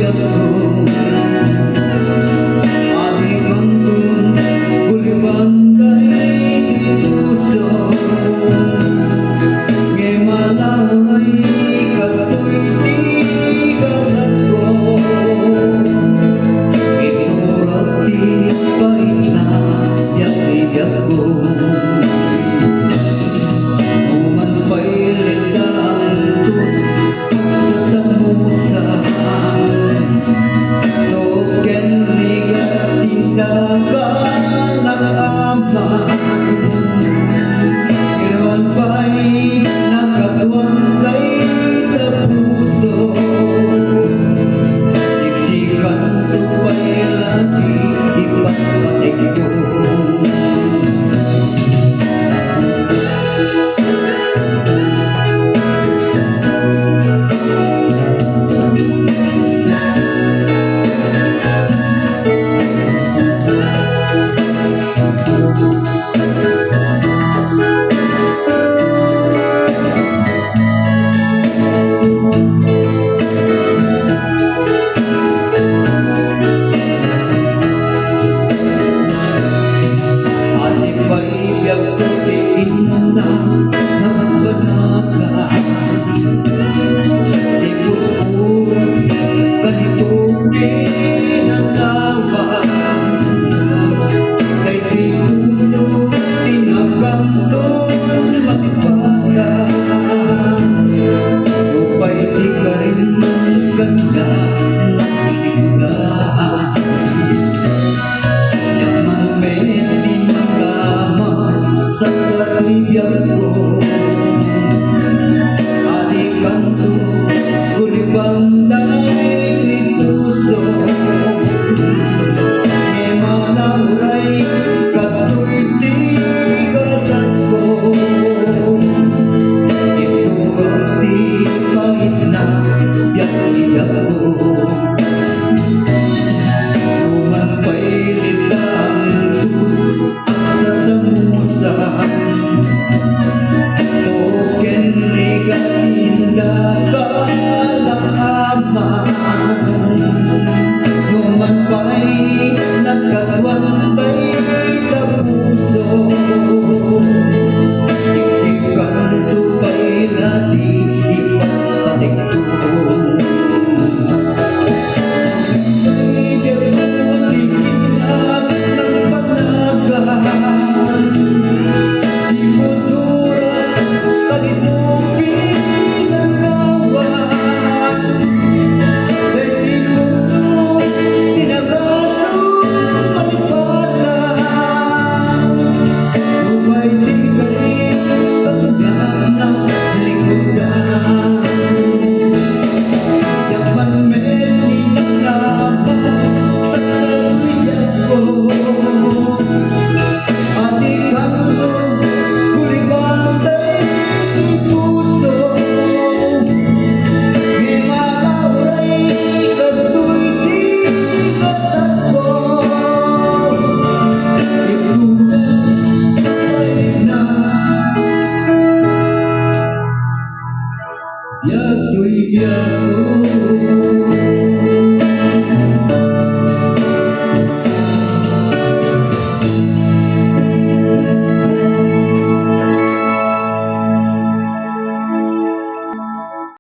biyag ko ating hangtun kulibanday di puso ngay malaway kastoy di kasat ko iturat di pahit na biyag ko adik kanto kulibanday di puso ngay malaway kastoy di kasat ko iturat di pahit na biyag ko umanpay litang sa samusa indah kalamaman numanpay nagkatwantay na puso siksikan tupay na di ipapatik ko biag ko'y biag ko